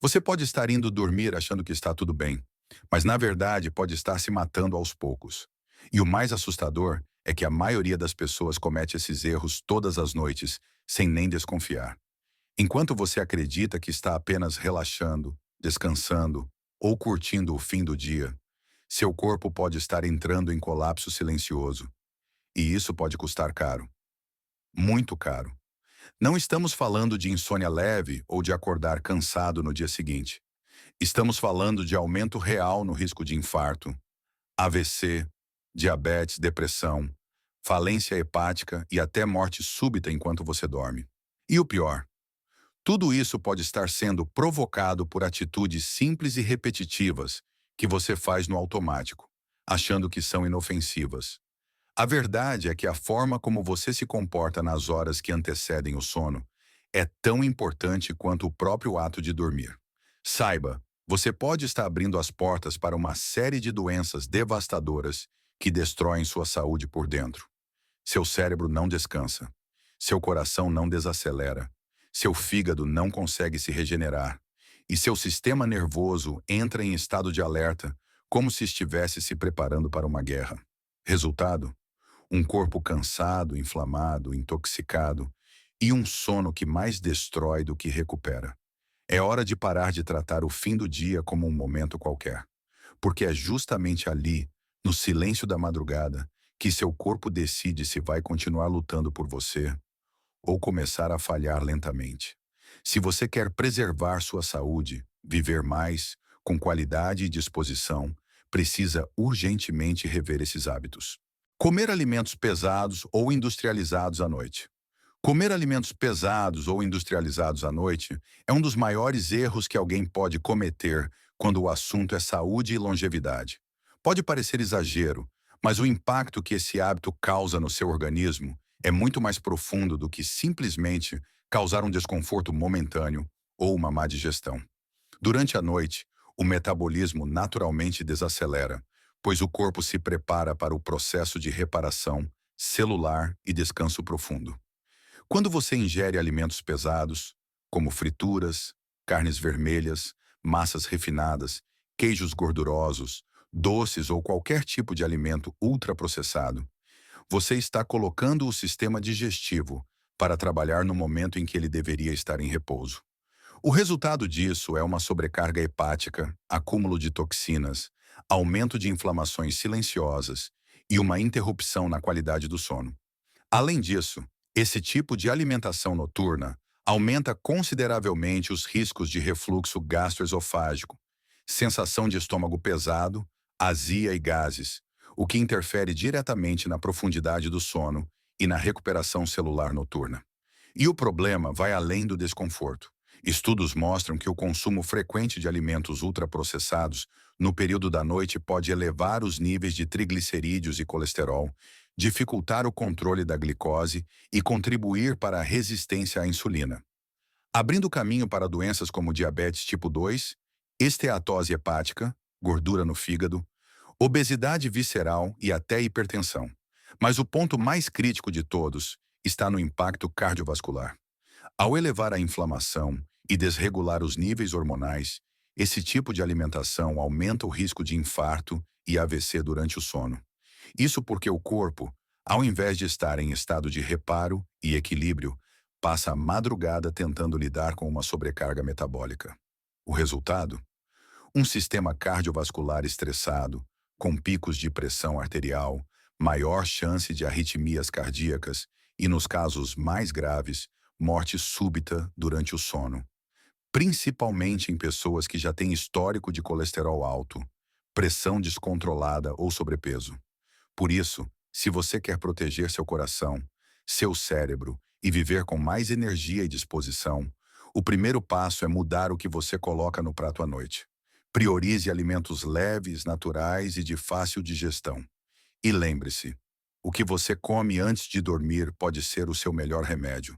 Você pode estar indo dormir achando que está tudo bem, mas na verdade pode estar se matando aos poucos. E o mais assustador é que a maioria das pessoas comete esses erros todas as noites, sem nem desconfiar. Enquanto você acredita que está apenas relaxando, descansando ou curtindo o fim do dia, seu corpo pode estar entrando em colapso silencioso. E isso pode custar caro, muito caro. Não estamos falando de insônia leve ou de acordar cansado no dia seguinte. Estamos falando de aumento real no risco de infarto, AVC, diabetes, depressão, falência hepática e até morte súbita enquanto você dorme. E o pior, tudo isso pode estar sendo provocado por atitudes simples e repetitivas que você faz no automático, achando que são inofensivas. A verdade é que a forma como você se comporta nas horas que antecedem o sono é tão importante quanto o próprio ato de dormir. Saiba, você pode estar abrindo as portas para uma série de doenças devastadoras que destroem sua saúde por dentro. Seu cérebro não descansa. Seu coração não desacelera. Seu fígado não consegue se regenerar. E seu sistema nervoso entra em estado de alerta, como se estivesse se preparando para uma guerra. Resultado? Um corpo cansado, inflamado, intoxicado e um sono que mais destrói do que recupera. É hora de parar de tratar o fim do dia como um momento qualquer, porque é justamente ali, no silêncio da madrugada, que seu corpo decide se vai continuar lutando por você ou começar a falhar lentamente. Se você quer preservar sua saúde, viver mais, com qualidade e disposição, precisa urgentemente rever esses hábitos. Comer alimentos pesados ou industrializados à noite. Comer alimentos pesados ou industrializados à noite é um dos maiores erros que alguém pode cometer quando o assunto é saúde e longevidade. Pode parecer exagero, mas o impacto que esse hábito causa no seu organismo é muito mais profundo do que simplesmente causar um desconforto momentâneo ou uma má digestão. Durante a noite, o metabolismo naturalmente desacelera, pois o corpo se prepara para o processo de reparação celular e descanso profundo. Quando você ingere alimentos pesados, como frituras, carnes vermelhas, massas refinadas, queijos gordurosos, doces ou qualquer tipo de alimento ultraprocessado, você está colocando o sistema digestivo para trabalhar no momento em que ele deveria estar em repouso. O resultado disso é uma sobrecarga hepática, acúmulo de toxinas, aumento de inflamações silenciosas e uma interrupção na qualidade do sono. Além disso, esse tipo de alimentação noturna aumenta consideravelmente os riscos de refluxo gastroesofágico, sensação de estômago pesado, azia e gases, o que interfere diretamente na profundidade do sono e na recuperação celular noturna. E o problema vai além do desconforto. Estudos mostram que o consumo frequente de alimentos ultraprocessados no período da noite pode elevar os níveis de triglicerídeos e colesterol, dificultar o controle da glicose e contribuir para a resistência à insulina, abrindo caminho para doenças como diabetes tipo 2, esteatose hepática, gordura no fígado, obesidade visceral e até hipertensão. Mas o ponto mais crítico de todos está no impacto cardiovascular. Ao elevar a inflamação e desregular os níveis hormonais, esse tipo de alimentação aumenta o risco de infarto e AVC durante o sono. Isso porque o corpo, ao invés de estar em estado de reparo e equilíbrio, passa a madrugada tentando lidar com uma sobrecarga metabólica. O resultado? Um sistema cardiovascular estressado, com picos de pressão arterial, maior chance de arritmias cardíacas e, nos casos mais graves, morte súbita durante o sono, principalmente em pessoas que já têm histórico de colesterol alto, pressão descontrolada ou sobrepeso. Por isso, se você quer proteger seu coração, seu cérebro e viver com mais energia e disposição, o primeiro passo é mudar o que você coloca no prato à noite. Priorize alimentos leves, naturais e de fácil digestão. E lembre-se, o que você come antes de dormir pode ser o seu melhor remédio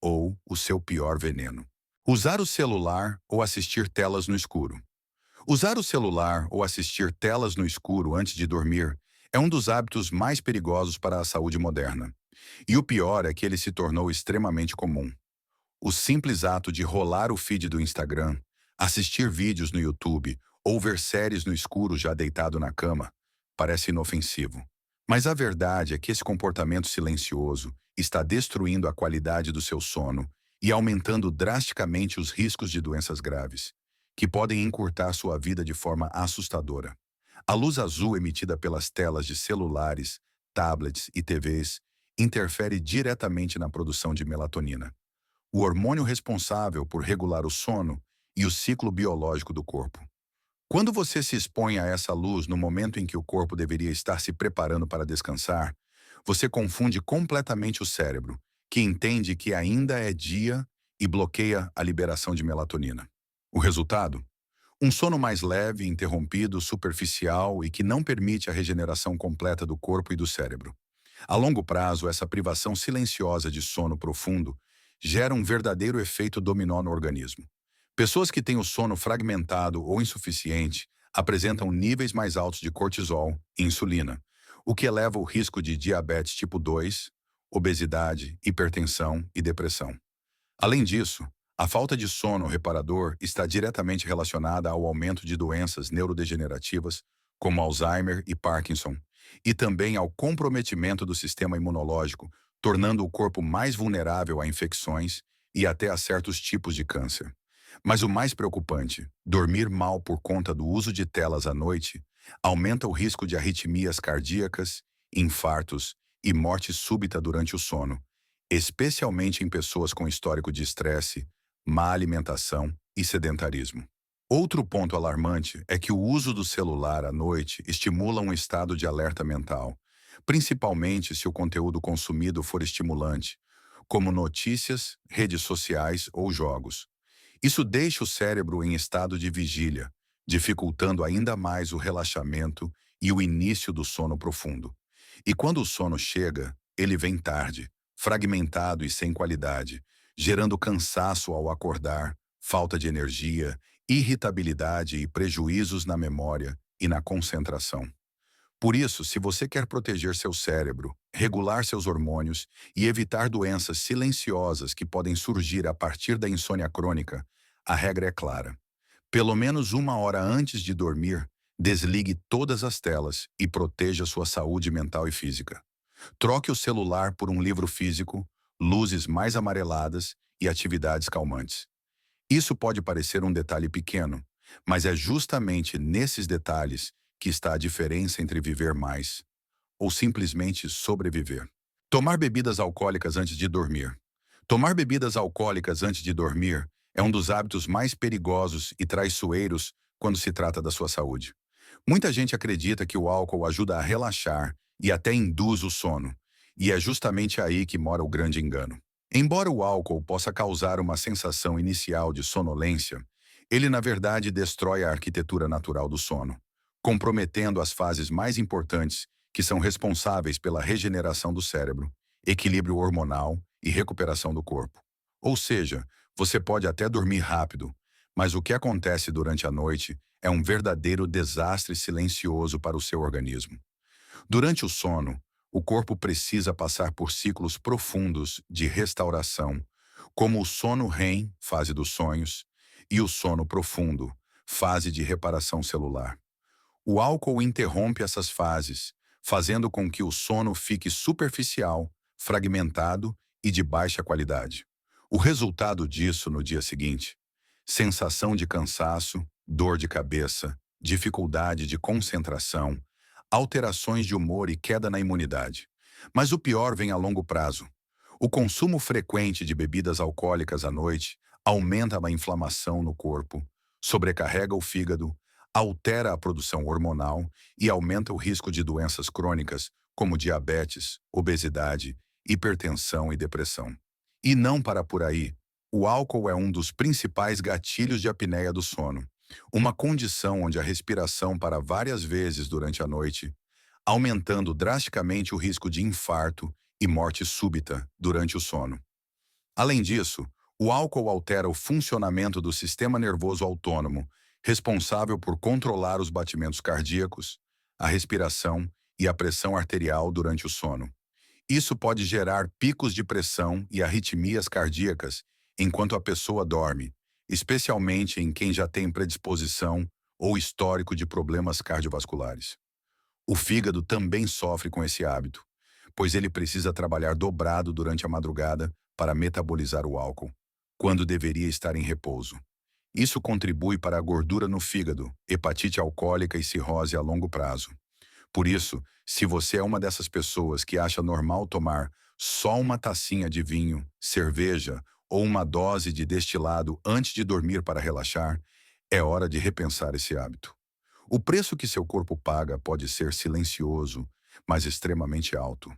ou o seu pior veneno. Usar o celular ou assistir telas no escuro. Usar o celular ou assistir telas no escuro antes de dormir é um dos hábitos mais perigosos para a saúde moderna. E o pior é que ele se tornou extremamente comum. O simples ato de rolar o feed do Instagram, Assistir vídeos no YouTube ou ver séries no escuro já deitado na cama parece inofensivo. Mas a verdade é que esse comportamento silencioso está destruindo a qualidade do seu sono e aumentando drasticamente os riscos de doenças graves, que podem encurtar sua vida de forma assustadora. A luz azul emitida pelas telas de celulares, tablets e TVs interfere diretamente na produção de melatonina, o hormônio responsável por regular o sono e o ciclo biológico do corpo. Quando você se expõe a essa luz no momento em que o corpo deveria estar se preparando para descansar, você confunde completamente o cérebro, que entende que ainda é dia e bloqueia a liberação de melatonina. O resultado? Um sono mais leve, interrompido, superficial e que não permite a regeneração completa do corpo e do cérebro. A longo prazo, essa privação silenciosa de sono profundo gera um verdadeiro efeito dominó no organismo. Pessoas que têm o sono fragmentado ou insuficiente apresentam níveis mais altos de cortisol e insulina, o que eleva o risco de diabetes tipo 2, obesidade, hipertensão e depressão. Além disso, a falta de sono reparador está diretamente relacionada ao aumento de doenças neurodegenerativas, como Alzheimer e Parkinson, e também ao comprometimento do sistema imunológico, tornando o corpo mais vulnerável a infecções e até a certos tipos de câncer. Mas o mais preocupante, dormir mal por conta do uso de telas à noite aumenta o risco de arritmias cardíacas, infartos e morte súbita durante o sono, especialmente em pessoas com histórico de estresse, má alimentação e sedentarismo. Outro ponto alarmante é que o uso do celular à noite estimula um estado de alerta mental, principalmente se o conteúdo consumido for estimulante, como notícias, redes sociais ou jogos. Isso deixa o cérebro em estado de vigília, dificultando ainda mais o relaxamento e o início do sono profundo. E quando o sono chega, ele vem tarde, fragmentado e sem qualidade, gerando cansaço ao acordar, falta de energia, irritabilidade e prejuízos na memória e na concentração. Por isso, se você quer proteger seu cérebro, regular seus hormônios e evitar doenças silenciosas que podem surgir a partir da insônia crônica, a regra é clara. Pelo menos uma hora antes de dormir, desligue todas as telas e proteja sua saúde mental e física. Troque o celular por um livro físico, luzes mais amareladas e atividades calmantes. Isso pode parecer um detalhe pequeno, mas é justamente nesses detalhes que está a diferença entre viver mais ou simplesmente sobreviver. Tomar bebidas alcoólicas antes de dormir. Tomar bebidas alcoólicas antes de dormir é um dos hábitos mais perigosos e traiçoeiros quando se trata da sua saúde. Muita gente acredita que o álcool ajuda a relaxar e até induz o sono, e é justamente aí que mora o grande engano. Embora o álcool possa causar uma sensação inicial de sonolência, ele na verdade destrói a arquitetura natural do sono, comprometendo as fases mais importantes que são responsáveis pela regeneração do cérebro, equilíbrio hormonal e recuperação do corpo. Ou seja, você pode até dormir rápido, mas o que acontece durante a noite é um verdadeiro desastre silencioso para o seu organismo. Durante o sono, o corpo precisa passar por ciclos profundos de restauração, como o sono REM, fase dos sonhos, e o sono profundo, fase de reparação celular. O álcool interrompe essas fases, fazendo com que o sono fique superficial, fragmentado e de baixa qualidade. O resultado disso no dia seguinte: sensação de cansaço, dor de cabeça, dificuldade de concentração, alterações de humor e queda na imunidade. Mas o pior vem a longo prazo. O consumo frequente de bebidas alcoólicas à noite aumenta a inflamação no corpo, sobrecarrega o fígado, altera a produção hormonal e aumenta o risco de doenças crônicas como diabetes, obesidade, hipertensão e depressão. E não para por aí. O álcool é um dos principais gatilhos de apneia do sono, uma condição onde a respiração para várias vezes durante a noite, aumentando drasticamente o risco de infarto e morte súbita durante o sono. Além disso, o álcool altera o funcionamento do sistema nervoso autônomo, responsável por controlar os batimentos cardíacos, a respiração e a pressão arterial durante o sono. Isso pode gerar picos de pressão e arritmias cardíacas enquanto a pessoa dorme, especialmente em quem já tem predisposição ou histórico de problemas cardiovasculares. O fígado também sofre com esse hábito, pois ele precisa trabalhar dobrado durante a madrugada para metabolizar o álcool, quando deveria estar em repouso. Isso contribui para a gordura no fígado, hepatite alcoólica e cirrose a longo prazo. Por isso, se você é uma dessas pessoas que acha normal tomar só uma tacinha de vinho, cerveja ou uma dose de destilado antes de dormir para relaxar, é hora de repensar esse hábito. O preço que seu corpo paga pode ser silencioso, mas extremamente alto.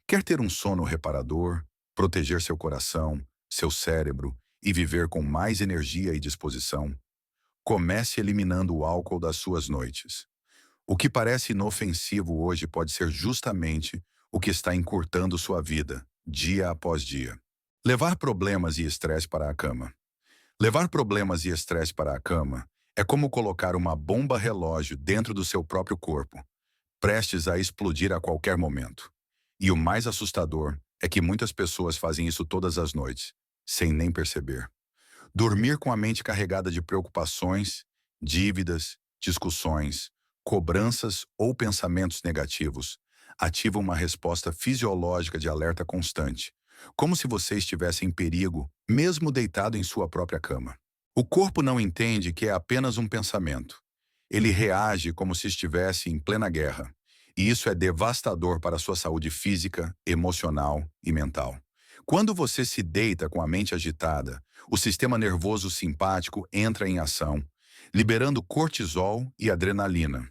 Quer ter um sono reparador, proteger seu coração, seu cérebro e viver com mais energia e disposição? Comece eliminando o álcool das suas noites. O que parece inofensivo hoje pode ser justamente o que está encurtando sua vida, dia após dia. Levar problemas e estresse para a cama. Levar problemas e estresse para a cama é como colocar uma bomba relógio dentro do seu próprio corpo, prestes a explodir a qualquer momento. E o mais assustador é que muitas pessoas fazem isso todas as noites, sem nem perceber. Dormir com a mente carregada de preocupações, dívidas, discussões, cobranças ou pensamentos negativos ativa uma resposta fisiológica de alerta constante, como se você estivesse em perigo, mesmo deitado em sua própria cama. O corpo não entende que é apenas um pensamento. Ele reage como se estivesse em plena guerra. E isso é devastador para a sua saúde física, emocional e mental. Quando você se deita com a mente agitada, o sistema nervoso simpático entra em ação, liberando cortisol e adrenalina,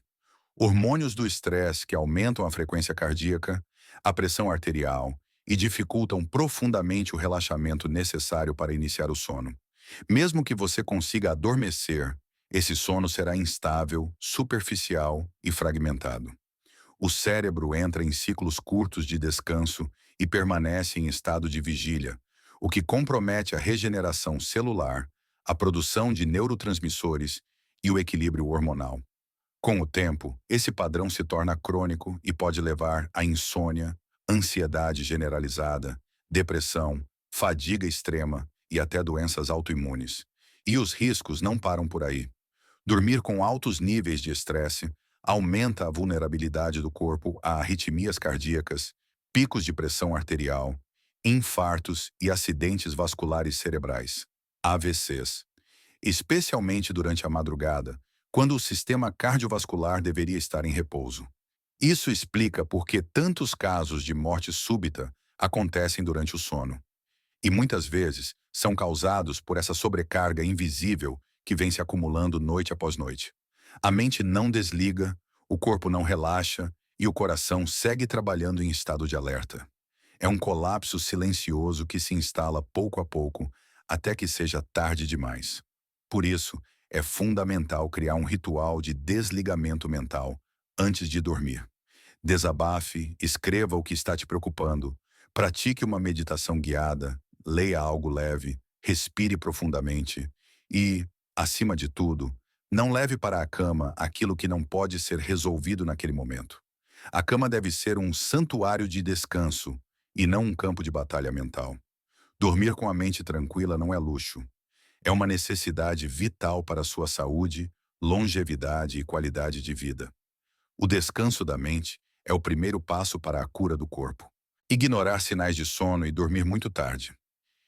hormônios do estresse que aumentam a frequência cardíaca, a pressão arterial e dificultam profundamente o relaxamento necessário para iniciar o sono. Mesmo que você consiga adormecer, esse sono será instável, superficial e fragmentado. O cérebro entra em ciclos curtos de descanso e permanece em estado de vigília, o que compromete a regeneração celular, a produção de neurotransmissores e o equilíbrio hormonal. Com o tempo, esse padrão se torna crônico e pode levar a insônia, ansiedade generalizada, depressão, fadiga extrema e até doenças autoimunes. E os riscos não param por aí. Dormir com altos níveis de estresse aumenta a vulnerabilidade do corpo a arritmias cardíacas, picos de pressão arterial, infartos e acidentes vasculares cerebrais, AVCs, especialmente durante a madrugada, quando o sistema cardiovascular deveria estar em repouso. Isso explica por que tantos casos de morte súbita acontecem durante o sono. E muitas vezes são causados por essa sobrecarga invisível que vem se acumulando noite após noite. A mente não desliga, o corpo não relaxa e o coração segue trabalhando em estado de alerta. É um colapso silencioso que se instala pouco a pouco até que seja tarde demais. Por isso, é fundamental criar um ritual de desligamento mental antes de dormir. Desabafe, escreva o que está te preocupando, pratique uma meditação guiada, leia algo leve, respire profundamente e, acima de tudo, não leve para a cama aquilo que não pode ser resolvido naquele momento. A cama deve ser um santuário de descanso e não um campo de batalha mental. Dormir com a mente tranquila não é luxo. É uma necessidade vital para a sua saúde, longevidade e qualidade de vida. O descanso da mente é o primeiro passo para a cura do corpo. Ignorar sinais de sono e dormir muito tarde.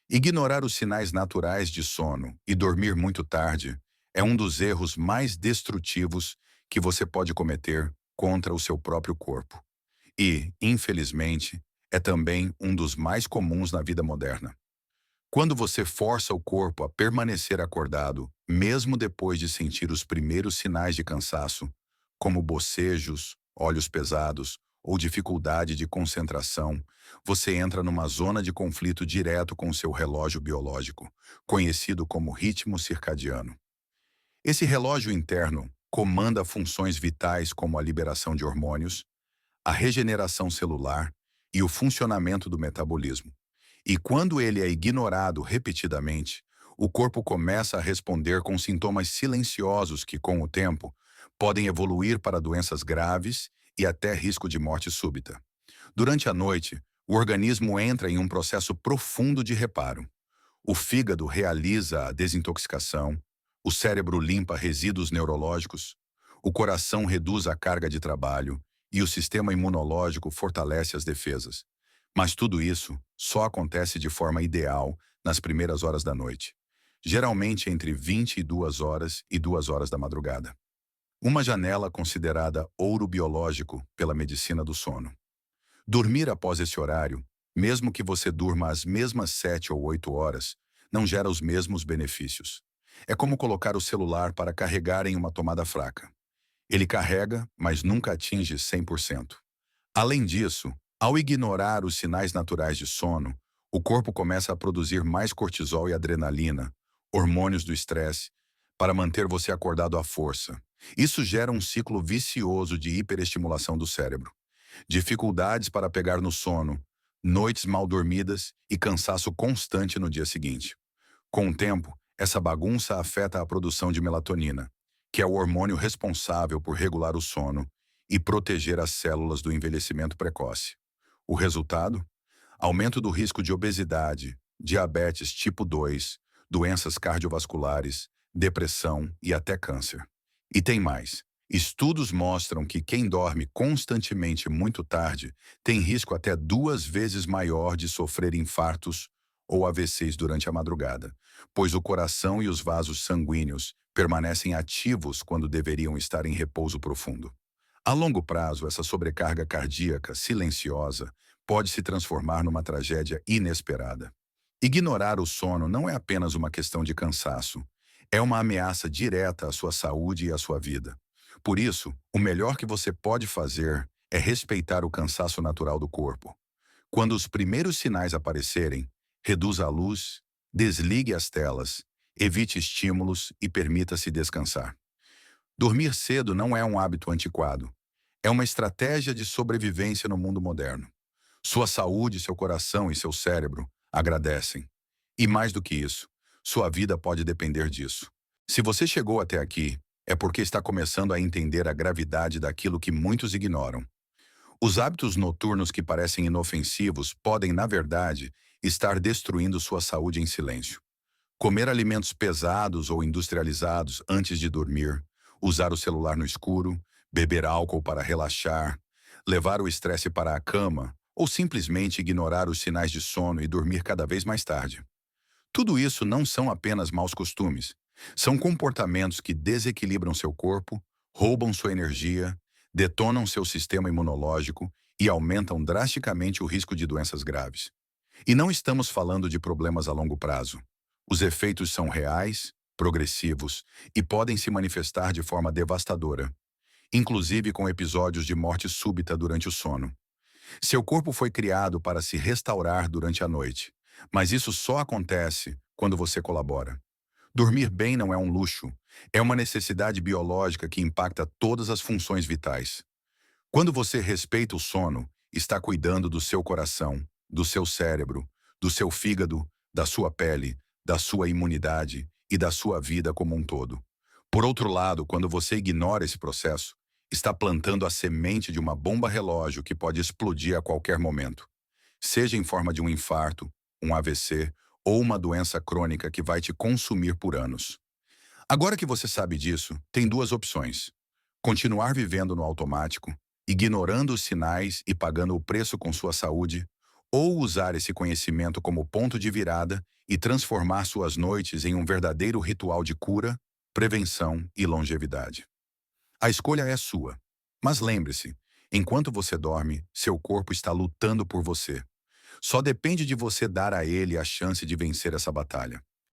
Ignorar os sinais naturais de sono e dormir muito tarde é um dos erros mais destrutivos que você pode cometer contra o seu próprio corpo. E, infelizmente, é também um dos mais comuns na vida moderna. Quando você força o corpo a permanecer acordado, mesmo depois de sentir os primeiros sinais de cansaço, como bocejos, olhos pesados ou dificuldade de concentração, você entra numa zona de conflito direto com o seu relógio biológico, conhecido como ritmo circadiano. Esse relógio interno comanda funções vitais como a liberação de hormônios, a regeneração celular e o funcionamento do metabolismo. E quando ele é ignorado repetidamente, o corpo começa a responder com sintomas silenciosos que, com o tempo, podem evoluir para doenças graves e até risco de morte súbita. Durante a noite, o organismo entra em um processo profundo de reparo. O fígado realiza a desintoxicação, o cérebro limpa resíduos neurológicos, o coração reduz a carga de trabalho e o sistema imunológico fortalece as defesas. Mas tudo isso só acontece de forma ideal nas primeiras horas da noite, geralmente entre 22 horas e 2 horas da madrugada. Uma janela considerada ouro biológico pela medicina do sono. Dormir após esse horário, mesmo que você durma as mesmas 7 ou 8 horas, não gera os mesmos benefícios. É como colocar o celular para carregar em uma tomada fraca. Ele carrega, mas nunca atinge 100%. Além disso, ao ignorar os sinais naturais de sono, o corpo começa a produzir mais cortisol e adrenalina, hormônios do estresse, para manter você acordado à força. Isso gera um ciclo vicioso de hiperestimulação do cérebro. Dificuldades para pegar no sono, noites mal dormidas e cansaço constante no dia seguinte. Com o tempo, essa bagunça afeta a produção de melatonina, que é o hormônio responsável por regular o sono e proteger as células do envelhecimento precoce. O resultado? Aumento do risco de obesidade, diabetes tipo 2, doenças cardiovasculares, depressão e até câncer. E tem mais. Estudos mostram que quem dorme constantemente muito tarde tem risco até 2 vezes maior de sofrer infartos ou AVCs durante a madrugada, pois o coração e os vasos sanguíneos permanecem ativos quando deveriam estar em repouso profundo. A longo prazo, essa sobrecarga cardíaca silenciosa pode se transformar numa tragédia inesperada. Ignorar o sono não é apenas uma questão de cansaço, é uma ameaça direta à sua saúde e à sua vida. Por isso, o melhor que você pode fazer é respeitar o cansaço natural do corpo. Quando os primeiros sinais aparecerem, reduza a luz, desligue as telas, evite estímulos e permita-se descansar. Dormir cedo não é um hábito antiquado. É uma estratégia de sobrevivência no mundo moderno. Sua saúde, seu coração e seu cérebro agradecem. E mais do que isso, sua vida pode depender disso. Se você chegou até aqui, é porque está começando a entender a gravidade daquilo que muitos ignoram. Os hábitos noturnos que parecem inofensivos podem, na verdade, estar destruindo sua saúde em silêncio. Comer alimentos pesados ou industrializados antes de dormir, usar o celular no escuro, beber álcool para relaxar, levar o estresse para a cama ou simplesmente ignorar os sinais de sono e dormir cada vez mais tarde. Tudo isso não são apenas maus costumes. São comportamentos que desequilibram seu corpo, roubam sua energia, detonam seu sistema imunológico e aumentam drasticamente o risco de doenças graves. E não estamos falando de problemas a longo prazo. Os efeitos são reais, progressivos e podem se manifestar de forma devastadora, inclusive com episódios de morte súbita durante o sono. Seu corpo foi criado para se restaurar durante a noite, mas isso só acontece quando você colabora. Dormir bem não é um luxo, é uma necessidade biológica que impacta todas as funções vitais. Quando você respeita o sono, está cuidando do seu coração, do seu cérebro, do seu fígado, da sua pele, da sua imunidade e da sua vida como um todo. Por outro lado, quando você ignora esse processo, está plantando a semente de uma bomba relógio que pode explodir a qualquer momento, seja em forma de um infarto, um AVC ou uma doença crônica que vai te consumir por anos. Agora que você sabe disso, tem duas opções: continuar vivendo no automático, ignorando os sinais e pagando o preço com sua saúde, ou usar esse conhecimento como ponto de virada e transformar suas noites em um verdadeiro ritual de cura, prevenção e longevidade. A escolha é sua. Mas lembre-se, enquanto você dorme, seu corpo está lutando por você. Só depende de você dar a ele a chance de vencer essa batalha.